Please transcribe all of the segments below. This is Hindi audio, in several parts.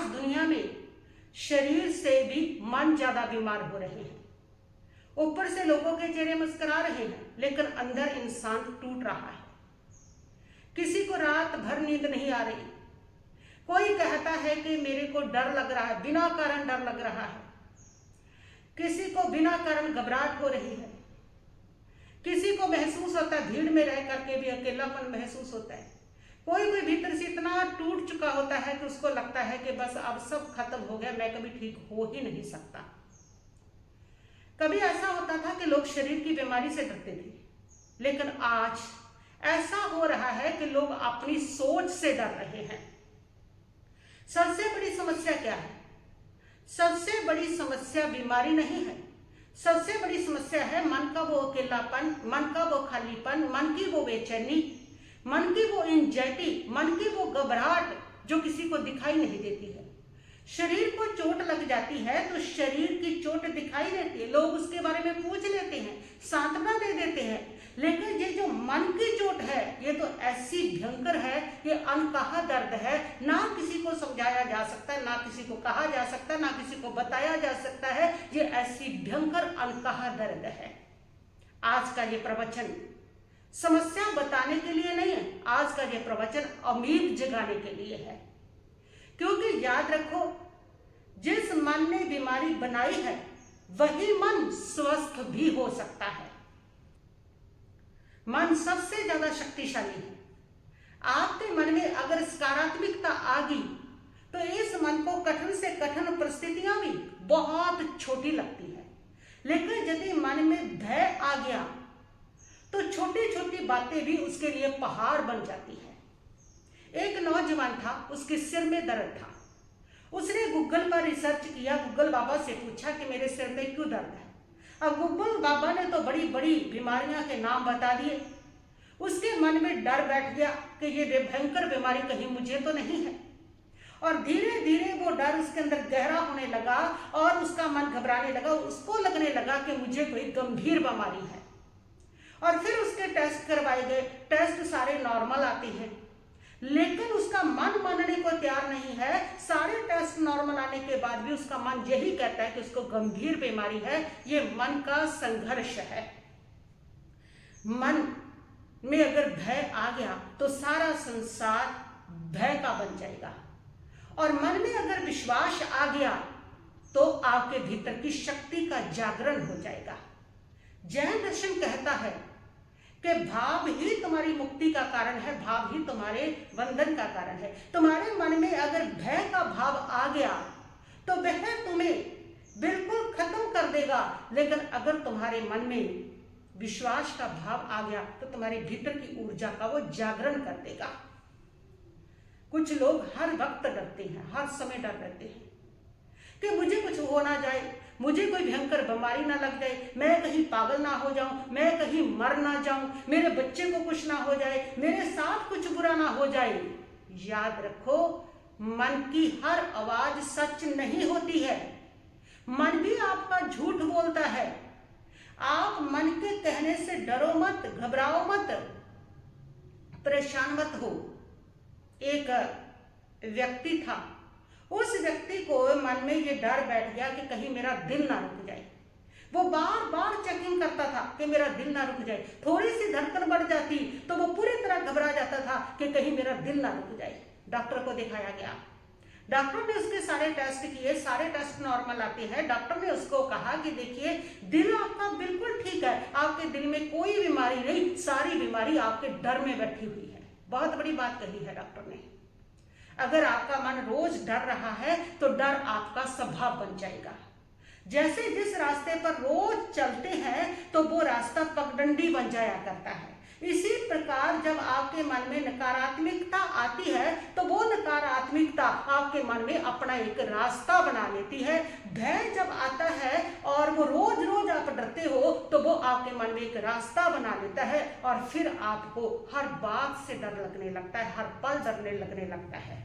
आज दुनिया में शरीर से भी मन ज्यादा बीमार हो रहे हैं। ऊपर से लोगों के चेहरे मुस्कुरा रहे हैं, लेकिन अंदर इंसान टूट रहा है। किसी को रात भर नींद नहीं आ रही। कोई कहता है कि मेरे को डर लग रहा है, बिना कारण डर लग रहा है। किसी को बिना कारण घबराहट हो रही है। किसी को महसूस होता है भीड़ में रह करके भी अकेलापन महसूस होता है। कोई भीतर से इतना टूट चुका होता है कि उसको लगता है कि बस अब सब खत्म हो गया, मैं कभी ठीक हो ही नहीं सकता। कभी ऐसा होता था कि लोग शरीर की बीमारी से डरते थे, लेकिन आज ऐसा हो रहा है कि लोग अपनी सोच से डर रहे हैं। सबसे बड़ी समस्या क्या है? सबसे बड़ी समस्या बीमारी नहीं है। सबसे बड़ी समस्या है मन का वो अकेलापन, मन का वो खालीपन, मन की वो बेचैनी, मन की वो एंजाइटी, मन की वो घबराहट जो किसी को दिखाई नहीं देती है। शरीर को चोट लग जाती है तो शरीर की चोट दिखाई देती है, लोग उसके बारे में पूछ लेते हैं, सांत्वना दे देते हैं। लेकिन ये जो मन की चोट है, ये तो ऐसी भयंकर है, ये अनकहा दर्द है। ना किसी को समझाया जा सकता है, ना किसी को कहा जा सकता है, ना किसी को बताया जा सकता है। ये ऐसी भयंकर अनकहा दर्द है। आज का ये प्रवचन समस्या बताने के लिए नहीं है, आज का ये प्रवचन उम्मीद जगाने के लिए है। क्योंकि याद रखो, जिस मन ने बीमारी बनाई है वही मन स्वस्थ भी हो सकता है। मन सबसे ज्यादा शक्तिशाली है। आपके मन में अगर सकारात्मकता आ गई तो इस मन को कठिन से कठिन परिस्थितियां भी बहुत छोटी लगती है। लेकिन यदि मन में भय आ गया तो छोटी छोटी बातें भी उसके लिए पहाड़ बन जाती है। एक नौजवान था, उसके सिर में दर्द था। उसने गूगल पर रिसर्च किया, गूगल बाबा से पूछा कि मेरे सिर में क्यों दर्द है। अब गूगल बाबा ने तो बड़ी बड़ी बीमारियां के नाम बता दिए। उसके मन में डर बैठ गया कि ये भयंकर बीमारी कहीं मुझे तो नहीं है। और धीरे धीरे वो डर उसके अंदर गहरा होने लगा और उसका मन घबराने लगा। उसको लगने लगा कि मुझे कोई गंभीर बीमारी है। और फिर उसके टेस्ट करवाए गए, टेस्ट सारे नॉर्मल आते हैं, लेकिन उसका मन मानने को तैयार नहीं है। सारे टेस्ट नॉर्मल आने के बाद भी उसका मन यही कहता है कि उसको गंभीर बीमारी है। ये मन का संघर्ष है। मन में अगर भय आ गया तो सारा संसार भय का बन जाएगा, और मन में अगर विश्वास आ गया तो आपके भीतर की शक्ति का जागरण हो जाएगा। जैन दर्शन कहता है कि भाव ही तुम्हारी मुक्ति का कारण है, भाव ही तुम्हारे बंधन का कारण है। तुम्हारे मन में अगर भय का भाव आ गया तो वह तुम्हें बिल्कुल खत्म कर देगा। लेकिन अगर तुम्हारे मन में विश्वास का भाव आ गया तो तुम्हारे भीतर की ऊर्जा का वो जागरण कर देगा। कुछ लोग हर वक्त डरते हैं, हर समय डर रहते हैं कि मुझे कुछ हो ना जाए, मुझे कोई भयंकर बीमारी ना लग जाए, मैं कहीं पागल ना हो जाऊं, मैं कहीं मर ना जाऊं, मेरे बच्चे को कुछ ना हो जाए, मेरे साथ कुछ बुरा ना हो जाए। याद रखो, मन की हर आवाज सच नहीं होती है। मन भी आपका झूठ बोलता है। आप मन के कहने से डरो मत, घबराओ मत, परेशान मत हो। एक व्यक्ति था, उस व्यक्ति को मन में ये डर बैठ गया कि कहीं मेरा दिल ना रुक जाए। वो बार बार चेकिंग करता था कि मेरा दिल ना रुक जाए। थोड़ी सी धड़कन बढ़ जाती तो वो पूरी तरह घबरा जाता था कि कहीं मेरा दिल ना रुक जाए। डॉक्टर को दिखाया गया, डॉक्टर ने उसके सारे टेस्ट किए, सारे टेस्ट नॉर्मल आते हैं। डॉक्टर ने उसको कहा कि देखिए, दिल आपका बिल्कुल ठीक है, आपके दिल में कोई बीमारी नहीं, सारी बीमारी आपके डर में बैठी हुई है। बहुत बड़ी बात कही है डॉक्टर ने। अगर आपका मन रोज डर रहा है तो डर आपका स्वभाव बन जाएगा। जैसे जिस रास्ते पर रोज चलते हैं तो वो रास्ता पगडंडी बन जाया करता है। इसी प्रकार जब आपके मन में नकारात्मकता आती है तो वो नकारात्मकता आपके मन में अपना एक रास्ता बना लेती है। भय जब आता है और वो रोज रोज आप डरते हो तो वो आपके मन में एक रास्ता बना लेता है, और फिर आपको हर बात से डर लगने लगता है, हर पल डरने लगने लगता है।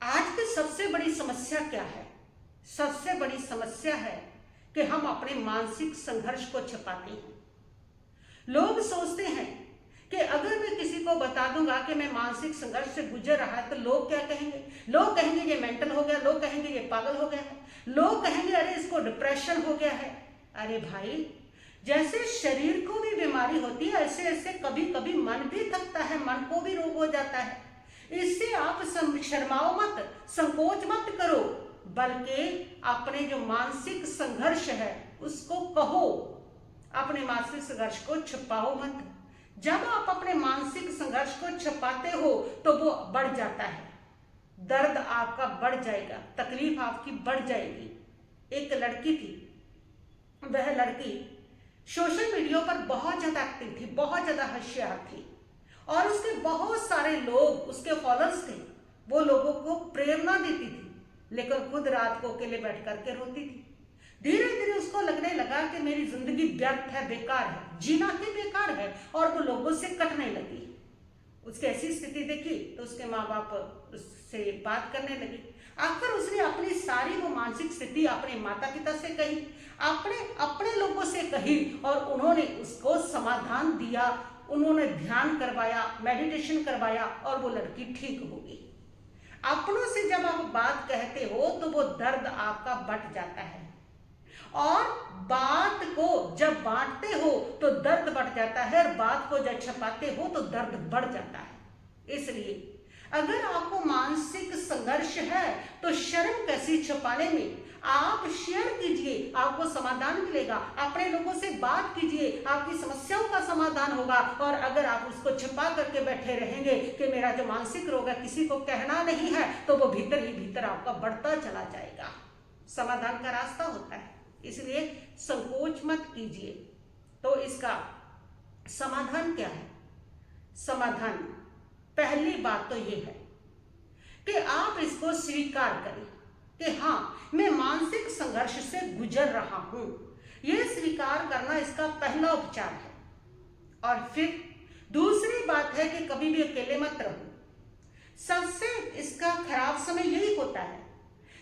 आज की सबसे बड़ी समस्या क्या है? सबसे बड़ी समस्या है कि हम अपने मानसिक संघर्ष को छिपाते हैं। लोग सोचते हैं कि अगर मैं किसी को बता दूंगा कि मैं मानसिक संघर्ष से गुजर रहा है तो लोग क्या कहेंगे? लोग कहेंगे ये मेंटल हो गया, लोग कहेंगे ये पागल हो गया है, लोग कहेंगे अरे इसको डिप्रेशन हो गया है। अरे भाई, जैसे शरीर को भी बीमारी होती है ऐसे ऐसे कभी कभी मन भी थकता है, मन को भी रोग हो जाता है। इससे आप शर्माओ मत, संकोच मत करो, बल्कि अपने जो मानसिक संघर्ष है उसको कहो, अपने मानसिक संघर्ष को छुपाओ मत। जब आप अपने मानसिक संघर्ष को छुपाते हो तो वो बढ़ जाता है, दर्द आपका बढ़ जाएगा, तकलीफ आपकी बढ़ जाएगी। एक लड़की थी, वह लड़की सोशल मीडिया पर बहुत ज्यादा एक्टिव थी, बहुत ज्यादा होशियार थी और उसके बहुत सारे लोग उसके फॉलोअर्स थे। वो लोगों को प्रेरणा देती थी, लेकिन खुद रात को अकेले बैठ करके रोती थी। धीरे धीरे उसको लगने लगा कि मेरी जिंदगी व्यर्थ है, बेकार है, जीना ही बेकार है, और वो लोगों से कटने लगी। उसकी ऐसी स्थिति देखी तो उसके माँ बाप उससे बात करने लगे। आखिर उसने अपनी सारी वो मानसिक स्थिति अपने माता पिता से कही, अपने लोगों से कही, और उन्होंने उसको समाधान दिया। उन्होंने ध्यान करवाया, मेडिटेशन करवाया, और वो लड़की ठीक हो गई। अपनों से जब आप बात कहते हो तो वो दर्द आपका बढ़ जाता है, और बात को जब बांटते हो तो दर्द बढ़ जाता है, और बात को जब छुपाते हो तो दर्द बढ़ जाता है। इसलिए अगर आपको मानसिक संघर्ष है तो शर्म कैसी छुपाने में, आप शेयर कीजिए, आपको समाधान मिलेगा। अपने लोगों से बात कीजिए, आपकी समस्याओं का समाधान होगा। और अगर आप उसको छिपा करके बैठे रहेंगे कि मेरा जो मानसिक रोग है किसी को कहना नहीं है, तो वो भीतर ही भीतर आपका बढ़ता चला जाएगा। समाधान का रास्ता होता है, इसलिए संकोच मत कीजिए। तो इसका समाधान क्या है? समाधान पहली बात तो ये है कि आप इसको स्वीकार करें कि हाँ, मैं मानसिक संघर्ष से गुजर रहा हूं। यह स्वीकार करना इसका पहला उपचार है। और फिर दूसरी बात है कि कभी भी अकेले मत रहो। सबसे इसका खराब समय यही होता है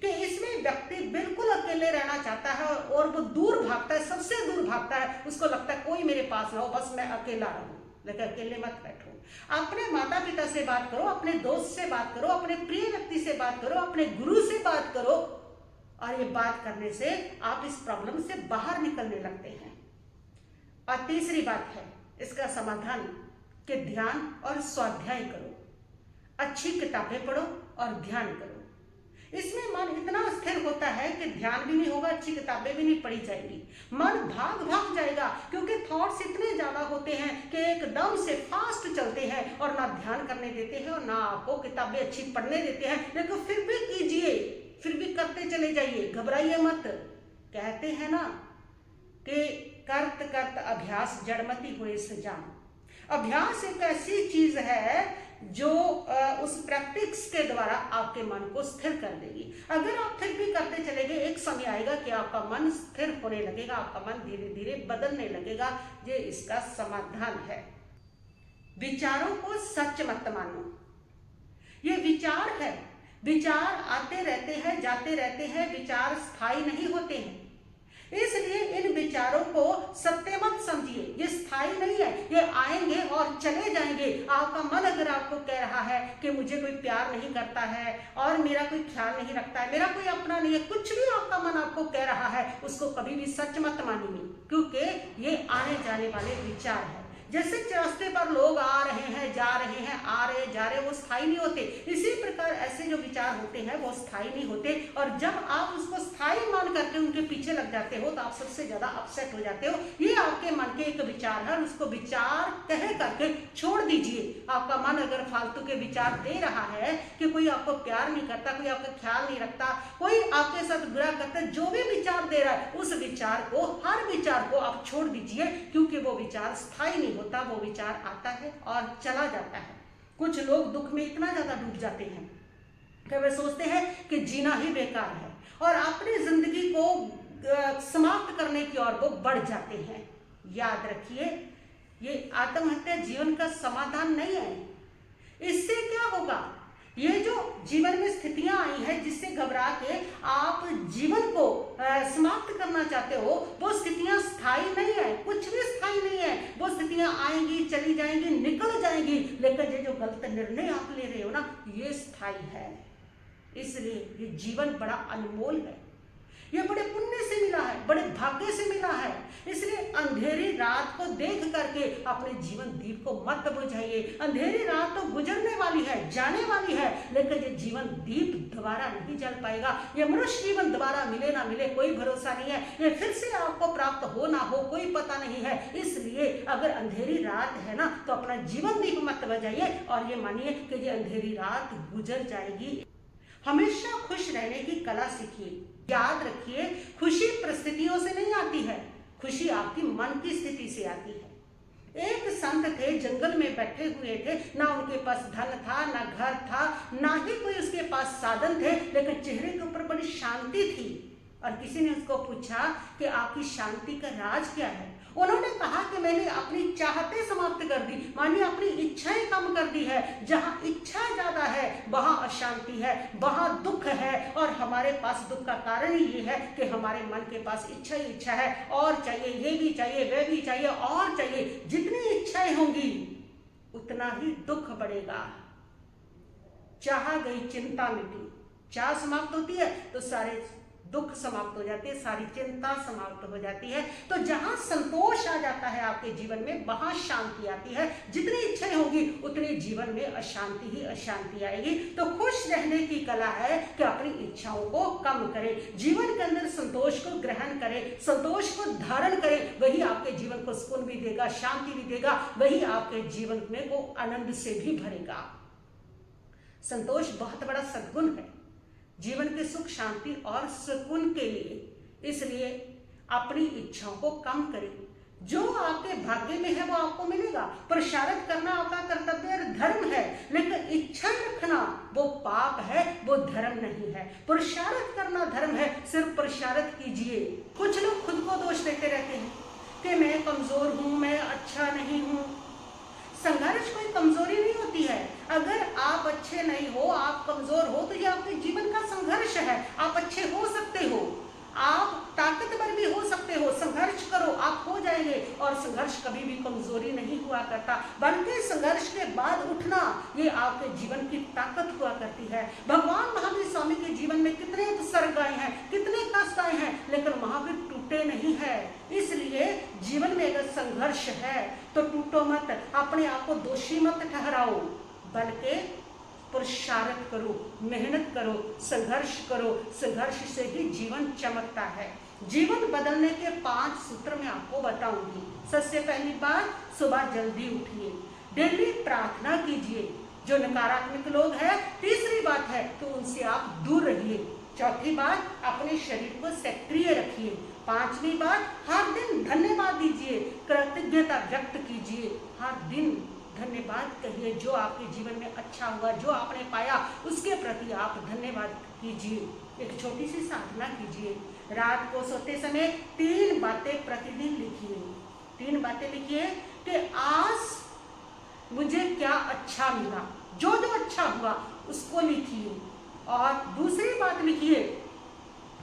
कि इसमें व्यक्ति बिल्कुल अकेले रहना चाहता है और वो दूर भागता है, सबसे दूर भागता है। उसको लगता है कोई मेरे पास ना हो, बस मैं अकेला रहूं। लेकिन अकेले मत बैठो, अपने माता पिता से बात करो, अपने दोस्त से बात करो, अपने प्रिय व्यक्ति से बात करो, अपने गुरु से बात करो, और ये बात करने से आप इस प्रॉब्लम से बाहर निकलने लगते हैं। और तीसरी बात है इसका समाधान कि ध्यान और स्वाध्याय करो, अच्छी किताबें पढ़ो और ध्यान करो। इसमें मन इतना स्थिर होता है कि ध्यान भी नहीं होगा, अच्छी किताबें भी नहीं पढ़ी जाएगी, मन भाग जाएगा, क्योंकि थॉट्स इतने ज्यादा होते हैं कि एकदम से फास्ट चलते हैं और ना ध्यान करने देते हैं और ना आपको किताबें अच्छी पढ़ने देते हैं। लेकिन फिर भी कीजिए, फिर भी करते चले जाइए, घबराइए मत। कहते हैं ना कि करत करत अभ्यास जड़मति हुए सजान। अभ्यास एक ऐसी चीज है जो उस प्रैक्टिस के द्वारा आपके मन को स्थिर कर देगी। अगर आप फिर भी करते चलेंगे, एक समय आएगा कि आपका मन स्थिर होने लगेगा, आपका मन धीरे धीरे बदलने लगेगा। ये इसका समाधान है। विचारों को सच मत मानो। ये विचार है, विचार आते रहते हैं, जाते रहते हैं, विचार स्थायी नहीं होते हैं। इसलिए इन विचारों को सत्य मत समझिए, ये स्थायी नहीं है, ये आएंगे और चले जाएंगे। आपका मन अगर आपको कह रहा है कि मुझे कोई प्यार नहीं करता है और मेरा कोई ख्याल नहीं रखता है, मेरा कोई अपना नहीं है, कुछ भी आपका मन आपको कह रहा है, उसको कभी भी सच मत मानिए, क्योंकि ये आने जाने वाले विचार है। जैसे रास्ते पर लोग आ रहे हैं, जा रहे हैं, आ रहे जा रहे, वो स्थायी नहीं होते। इसी प्रकार ऐसे जो विचार होते हैं वो स्थायी नहीं होते। और जब आप उसको स्थायी मान करके उनके पीछे लग जाते हो तो आप सबसे ज्यादा अपसेट हो जाते हो। ये आपके मन के एक विचार है, उसको विचार कह करके छोड़ दीजिए। आपका मन अगर फालतू के विचार दे रहा है कि कोई आपको प्यार नहीं करता, कोई आपका ख्याल नहीं रखता, कोई आपके साथ बुरा करता है, जो भी विचार दे रहा है उस विचार को, हर विचार को आप छोड़ दीजिए, क्योंकि वो विचार स्थायी नहीं होता। वो विचार आता है और चला जाता है। कुछ लोग दुख में इतना ज्यादा डूब जाते हैं कि वे सोचते हैं कि जीना ही बेकार है और अपनी जिंदगी को समाप्त करने की ओर वो बढ़ जाते हैं। याद रखिए, ये आत्महत्या जीवन का समाधान नहीं है। इससे क्या होगा? ये जो जीवन में स्थितियां आई हैं जिससे घबरा के आप जीवन को समाप्त करना चाहते हो, वो स्थितियां स्थायी नहीं है, कुछ भी स्थायी नहीं है। वो स्थितियां आएंगी, चली जाएंगी, निकल जाएंगी, लेकिन ये जो गलत निर्णय आप ले रहे हो ना, ये स्थायी है। इसलिए ये जीवन बड़ा अनमोल है, ये बड़े पुण्य से मिला है, बड़े भाग्य से मिला है। इसलिए अंधेरी रात को देख करके अपने जीवन दीप को मत बुझाइए। अंधेरी रात तो गुजरने वाली है, जाने वाली है, लेकिन ये जीवन दीप दोबारा नहीं जल पाएगा। ये मनुष्य जीवन दोबारा मिले ना मिले कोई भरोसा नहीं है, ये फिर से आपको प्राप्त हो ना हो कोई पता नहीं है। इसलिए अगर अंधेरी रात है ना, तो अपना जीवन दीप मत बजाइए और ये मानिए कि ये अंधेरी रात गुजर जाएगी। हमेशा खुश रहने की कला सीखिए। याद रखिए, खुशी परिस्थितियों से नहीं आती है, खुशी आपकी मन की स्थिति से आती है। एक संत थे, जंगल में बैठे हुए थे, ना उनके पास धन था, ना घर था, ना ही कोई उसके पास साधन थे, लेकिन चेहरे के ऊपर बड़ी शांति थी। और किसी ने उसको पूछा कि आपकी शांति का राज क्या है? उन्होंने कहा कि मैंने अपनी चाहते समाप्त कर दी, मानिए अपनी इच्छाएं कम कर दी है। जहां इच्छा ज्यादा है वहां अशांति है, वहां दुख है, और हमारे पास दुख का कारण ही ये है कि हमारे मन के पास इच्छा ही इच्छा है, और चाहिए, ये भी चाहिए, वह भी चाहिए, और चाहिए। जितनी इच्छाएं होंगी उतना ही दुख बढ़ेगा। चाह गई चिंता मिटी, चाह समाप्त होती है तो सारे दुख समाप्त हो जाती है, सारी चिंता समाप्त हो जाती है। तो जहां संतोष आ जाता है आपके जीवन में, वहां शांति आती है। जितनी इच्छाएं होगी उतनी जीवन में अशांति ही अशांति आएगी। तो खुश रहने की कला है कि अपनी इच्छाओं को कम करें, जीवन के अंदर संतोष को ग्रहण करें, संतोष को धारण करें। वही आपके जीवन को सुकून भी देगा, शांति भी देगा, वही आपके जीवन में को आनंद से भी भरेगा। संतोष बहुत बड़ा सद्गुण है जीवन के सुख, शांति और सुकून के लिए। इसलिए अपनी इच्छाओं को कम करें। जो आपके भाग्य में है वो आपको मिलेगा। पुरुषार्थ करना आपका कर्तव्य और धर्म है, लेकिन इच्छा रखना वो पाप है, वो धर्म नहीं है। पुरुषार्थ करना धर्म है, सिर्फ पुरुषार्थ कीजिए। कुछ लोग खुद को दोष देते रहते हैं कि मैं कमजोर हूं, मैं अच्छा नहीं हूं। संघर्ष कोई कमजोरी नहीं होती है। अगर आप अच्छे नहीं हो, आप कमजोर हो, तो ये आपके जीवन का संघर्ष है। आप अच्छे हो सकते हो, आप ताकतवर भी हो सकते हो। संघर्ष करो, आप हो जाएंगे। और संघर्ष कभी भी कमजोरी नहीं हुआ करता, बल्कि संघर्ष के बाद उठना ये आपके जीवन की ताकत हुआ करती है। भगवान महावीर स्वामी के जीवन में कितने उत्सर्ग आए हैं, कितने कष्ट आए हैं, लेकिन महावीर टूटे नहीं है। इसलिए जीवन में अगर संघर्ष है तो टूटो मत, अपने आप को दोषी मत ठहराओ, बल्कि पुरुषार्थ करो, मेहनत करो, संघर्ष करो। संघर्ष से ही जीवन चमकता है। जीवन बदलने के 5 सूत्र मैं आपको बताऊंगी। सबसे पहली बात, सुबह जल्दी उठिए, डेली प्रार्थना कीजिए। जो नकारात्मक लोग हैं, तीसरी बात है तो उनसे आप दूर रहिए। चौथी बात, अपने शरीर को सक्रिय रखिए। 5वीं बात, हर दिन धन्यवाद दीजिए, कृतज्ञता व्यक्त कीजिए। हर दिन धन्यवाद कहिए, जो आपके जीवन में अच्छा हुआ, जो आपने पाया, उसके प्रति आप धन्यवाद कीजिए। एक छोटी सी साधना कीजिए। रात को सोते समय 3 बातें प्रतिदिन लिखिए। 3 बातें लिखिए कि आज मुझे क्या अच्छा मिला, जो जो अच्छा हुआ उसको लिखिए। और दूसरी बात लिखिए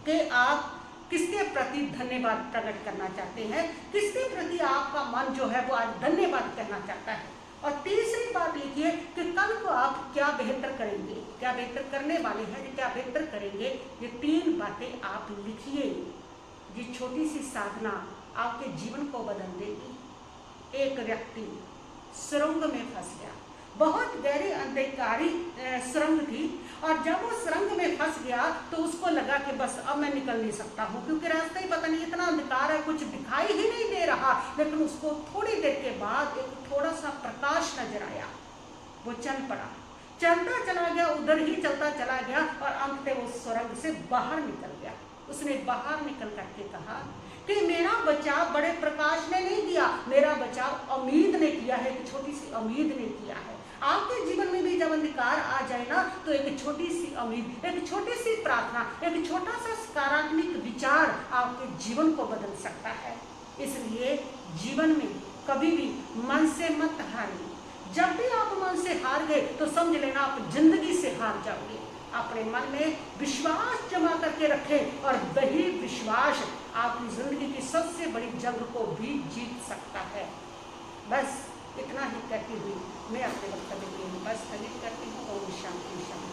कि आप किसके प्रति धन्यवाद प्रकट करना चाहते हैं, किसके प्रति आपका मन जो है वो आज धन्यवाद करना चाहता है। और तीसरी बात लिखिए कि कल को आप क्या बेहतर करेंगे, क्या बेहतर करने वाले हैं, क्या बेहतर करेंगे। ये 3 बातें आप लिखिए। ये छोटी सी साधना आपके जीवन को बदल देगी। एक व्यक्ति सुरंग में फंस गया, बहुत गहरी अंधकारी सुरंग थी, और जब वो सुरंग में फंस गया तो उसको लगा कि बस अब मैं निकल नहीं सकता हूँ, क्योंकि रास्ता ही पता नहीं, इतना अंधकार है, कुछ दिखाई ही नहीं दे रहा। लेकिन उसको थोड़ी देर के बाद एक थोड़ा सा प्रकाश नजर आया। वो चल पड़ा, चलता चला गया, उधर ही चलता चला गया, और अंत में वो सुरंग से बाहर निकल गया। उसने बाहर निकल करके कहा कि मेरा बचाव बड़े प्रकाश ने नहीं किया, मेरा बचाव उम्मीद ने किया है, एक छोटी सी उम्मीद ने किया है। आपके जीवन में भी जब अंधकार आ जाए ना, तो एक छोटी सी उम्मीद, एक छोटी सी प्रार्थना, एक छोटा सा सकारात्मक विचार आपके जीवन को बदल सकता है। इसलिए जीवन में कभी भी मन से मत हारिए। जब भी आप मन से हार गए तो समझ लेना आप जिंदगी से हार जाओगे। अपने मन में विश्वास जमा करके रखें और वही विश्वास आपकी जिंदगी की सबसे बड़ी जंग को भी जीत सकता है। बस इतना ही कहती हुई मैं अपने वक्तव्य को बस स्थगित करती हूँ। ओम शांति शांति।